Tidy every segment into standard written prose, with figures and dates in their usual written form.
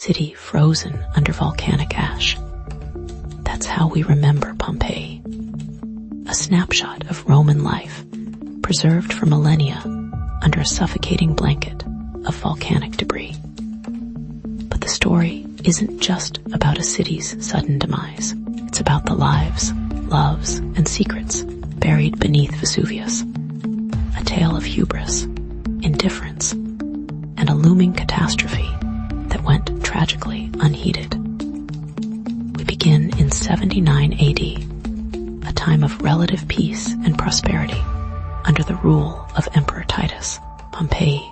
city frozen under volcanic ash. That's how we remember Pompeii. A snapshot of Roman life, preserved for millennia under a suffocating blanket of volcanic debris. But the story isn't just about a city's sudden demise. It's about the lives, loves, and secrets buried beneath Vesuvius. A tale of hubris, indifference, and a looming catastrophe that went tragically unheeded. We begin in 79 AD, a time of relative peace and prosperity under the rule of Emperor Titus. Pompeii,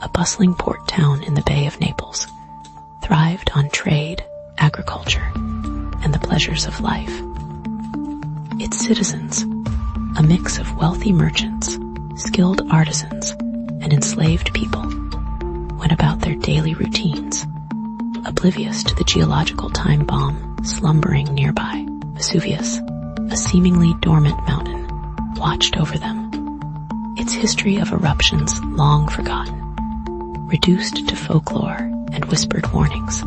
a bustling port town in the Bay of Naples, thrived on trade, agriculture, and the pleasures of life. Its citizens, a mix of wealthy merchants, skilled artisans, and enslaved people, went about their daily routines, oblivious to the geological time bomb slumbering nearby. Vesuvius, a seemingly dormant mountain, watched over them, its history of eruptions long forgotten, reduced to folklore and whispered warnings.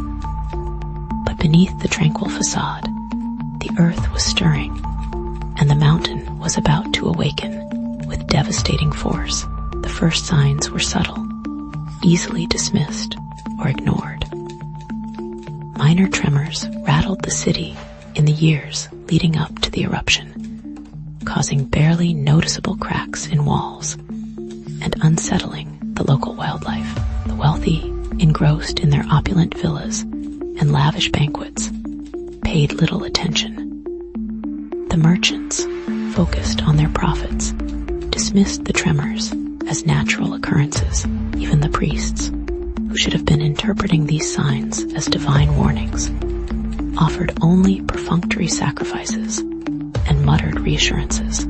But beneath the tranquil facade, the earth was stirring, and the mountain was about to awaken with devastating force. The first signs were subtle, easily dismissed or ignored. Minor tremors rattled the city in the years leading up to the eruption, causing barely noticeable cracks in walls and unsettling the local wildlife. The wealthy, engrossed in their opulent villas and lavish banquets, paid little attention. The merchants, focused on their profits, dismissed the tremors as natural occurrences. Even the priests, who should have been interpreting these signs as divine warnings, offered only perfunctory sacrifices and muttered reassurances.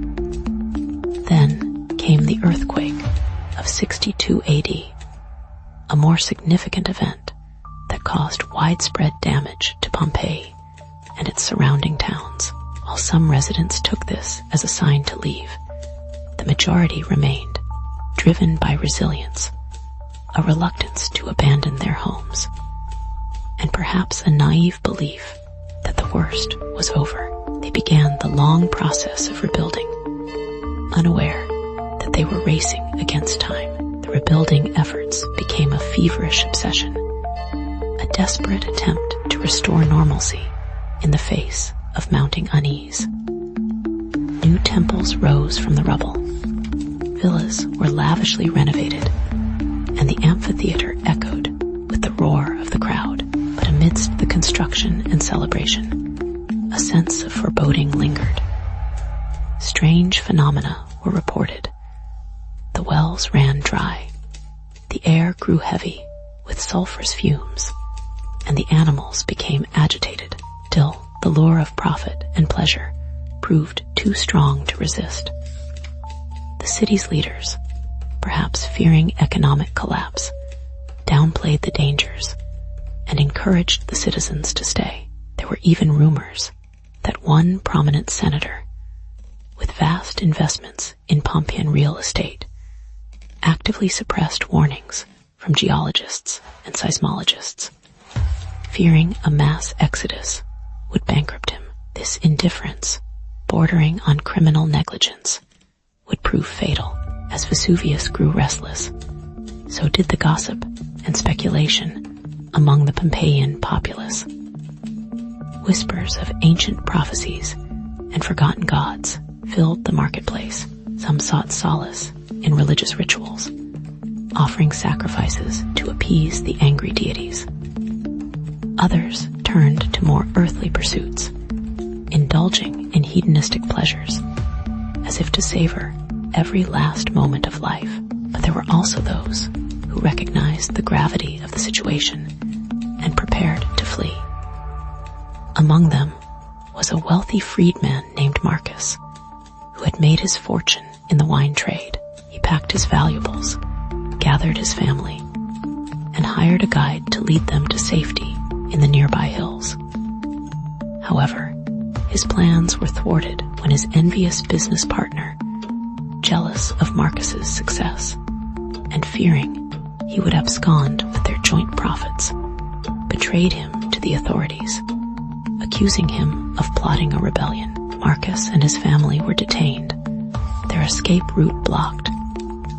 Then came the earthquake of 62 AD, a more significant event that caused widespread damage to Pompeii and its surrounding towns. While some residents took this as a sign to leave, the majority remained, driven by resilience, a reluctance to abandon their homes, and perhaps a naive belief that the worst was over. They began the long process of rebuilding, unaware that they were racing against time. The rebuilding efforts became a feverish obsession, a desperate attempt to restore normalcy in the face of mounting unease. New temples rose from the rubble. Villas were lavishly renovated, and the amphitheater echoed with the roar of the crowd. But amidst the construction and celebration, a sense of foreboding lingered. Strange phenomena were reported. The wells ran dry, the air grew heavy with sulfurous fumes, and the animals became agitated. Till the lure of profit and pleasure proved too strong to resist. The city's leaders, perhaps fearing economic collapse, downplayed the dangers and encouraged the citizens to stay. There were even rumors that one prominent senator, with vast investments in Pompeian real estate, actively suppressed warnings from geologists and seismologists, fearing a mass exodus would bankrupt him. This indifference, bordering on criminal negligence, would prove fatal. As Vesuvius grew restless, so did the gossip and speculation among the Pompeian populace. Whispers of ancient prophecies and forgotten gods filled the marketplace. Some sought solace in religious rituals, offering sacrifices to appease the angry deities. Others turned to more earthly pursuits, indulging in hedonistic pleasures, as if to savor every last moment of life. But there were also those who recognized the gravity of the situation and prepared to flee. Among them was a wealthy freedman named Marcus, who had made his fortune in the wine trade. He packed his valuables, gathered his family, and hired a guide to lead them to safety in the nearby hills. However, his plans were thwarted when his envious business partner, jealous of Marcus's success and fearing he would abscond with their joint profits, betrayed him to the authorities, accusing him of plotting a rebellion. Marcus and his family were detained, their escape route blocked,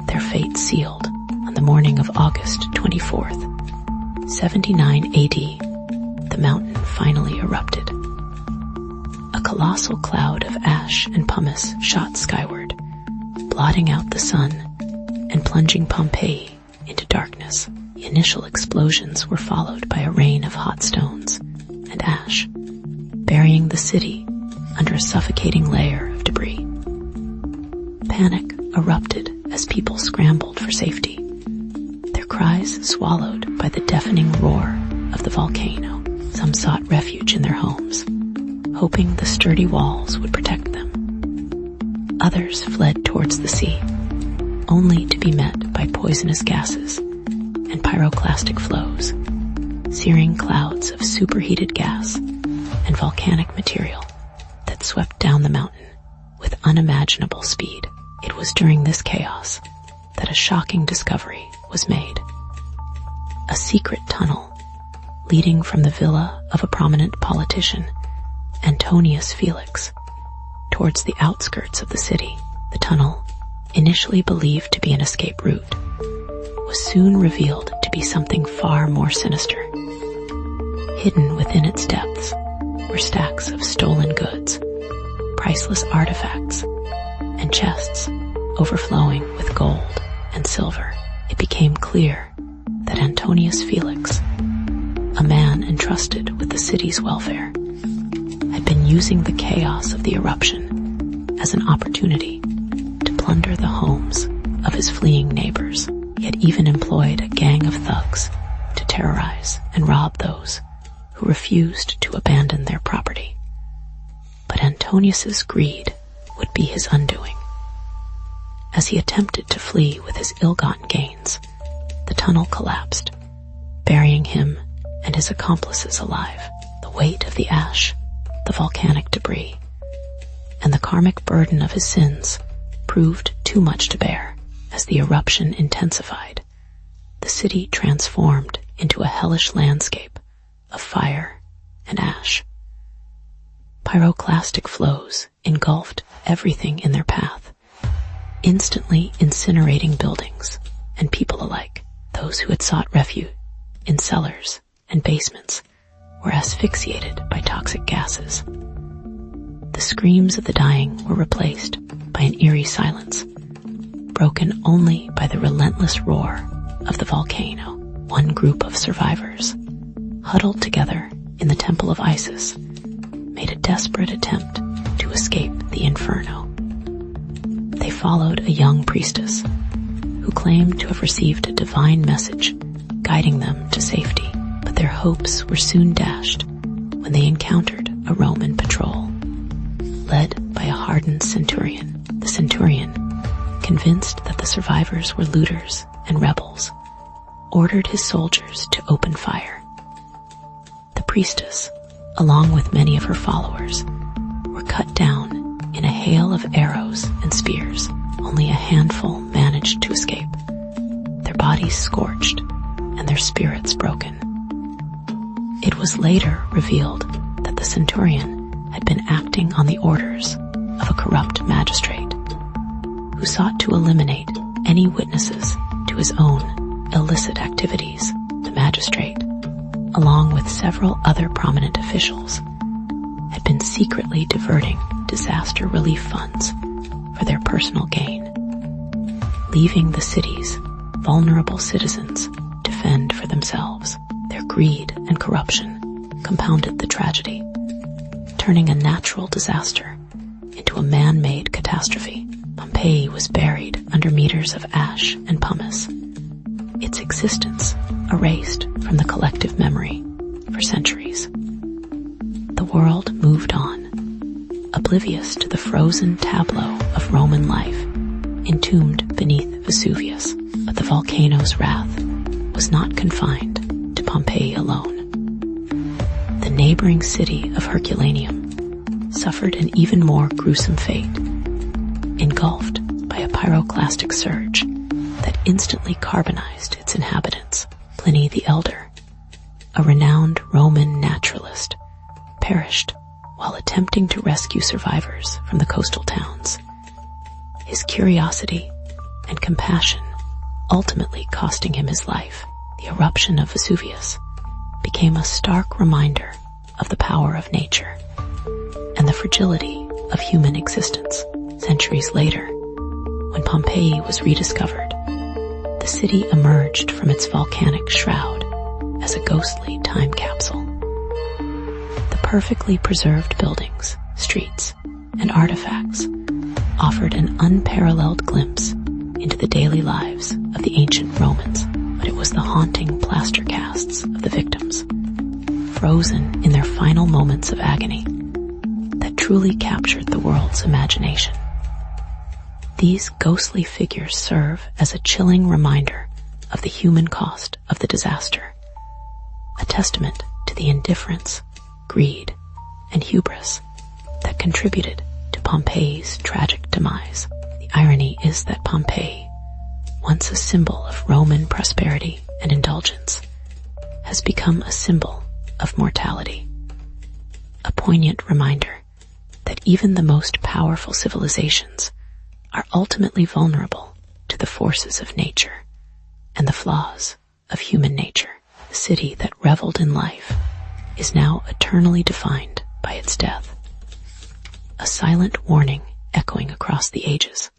their fate sealed on the morning of August 24th, 79 AD. The mountain finally erupted. A colossal cloud of ash and pumice shot skyward, blotting out the sun and plunging Pompeii into darkness. The initial explosions were followed by a rain of hot stones and ash, burying the city under a suffocating layer of debris. Panic erupted as people scrambled for safety, their cries swallowed by the deafening roar of the volcano. Some sought refuge in their homes, hoping the sturdy walls would protect them. Others fled towards the sea, only to be met by poisonous gases and pyroclastic flows, searing clouds of superheated gas and volcanic material that swept down the mountain with unimaginable speed. It was during this chaos that a shocking discovery was made. A secret tunnel leading from the villa of a prominent politician, Antonius Felix, towards the outskirts of the city. The tunnel, initially believed to be an escape route, was soon revealed to be something far more sinister. Hidden within its depths were stacks of stolen goods, priceless artifacts, and chests overflowing with gold and silver. It became clear that Antonius Felix, a man entrusted with the city's welfare, had been using the chaos of the eruption as an opportunity to plunder the homes of his fleeing neighbors. He had even employed a gang of thugs to terrorize and rob those who refused to abandon their property. But Antonius's greed would be his undoing. As he attempted to flee with his ill-gotten gains, the tunnel collapsed, burying him and his accomplices alive. The weight of the ash, the volcanic debris, and the karmic burden of his sins proved too much to bear. As the eruption intensified, the city transformed into a hellish landscape of fire and ash. Pyroclastic flows engulfed everything in their path, instantly incinerating buildings and people alike. Those who had sought refuge in cellars and basements were asphyxiated by toxic gases. The screams of the dying were replaced by an eerie silence, broken only by the relentless roar of the volcano. One group of survivors, huddled together in the temple of Isis, made a desperate attempt to escape the inferno. They followed a young priestess who claimed to have received a divine message guiding them to safety, but their hopes were soon dashed when they encountered a Roman patrol, led by a hardened centurion. The centurion, convinced that the survivors were looters and rebels, ordered his soldiers to open fire. The priestess, along with many of her followers, were cut down in a hail of arrows and spears. Only a handful managed to escape, their bodies scorched and their spirits broken. It was later revealed that the centurion had been acting on the orders of a corrupt magistrate who sought to eliminate any witnesses to his own illicit activities. The magistrate, along with several other prominent officials, had been secretly diverting disaster relief funds for their personal gain, leaving the city's vulnerable citizens to fend for themselves. Their greed and corruption compounded the tragedy, turning a natural disaster into a man-made catastrophe. Pompeii was buried under meters of ash and pumice, its existence erased from the collective memory for centuries. The world moved on, oblivious to the frozen tableau of Roman life entombed beneath Vesuvius. But the volcano's wrath was not confined to Pompeii alone. The neighboring city of Herculaneum suffered an even more gruesome fate, engulfed by a pyroclastic surge that instantly carbonized its inhabitants. Pliny the Elder, a renowned Roman naturalist, perished while attempting to rescue survivors from the coastal towns. His curiosity and compassion ultimately costing him his life. The eruption of Vesuvius became a stark reminder of the power of nature and the fragility of human existence. Centuries later, when Pompeii was rediscovered, the city emerged from its volcanic shroud as a ghostly time capsule. The perfectly preserved buildings, streets, and artifacts offered an unparalleled glimpse into the daily lives of the ancient Romans, but it was the haunting plaster casts of the victims, frozen in their final moments of agony, that truly captured the world's imagination. These ghostly figures serve as a chilling reminder of the human cost of the disaster, a testament to the indifference, greed, and hubris that contributed to Pompeii's tragic demise. The irony is that Pompeii, once a symbol of Roman prosperity and indulgence, has become a symbol of mortality, a poignant reminder that even the most powerful civilizations are ultimately vulnerable to the forces of nature and the flaws of human nature. The city that reveled in life is now eternally defined by its death, a silent warning echoing across the ages.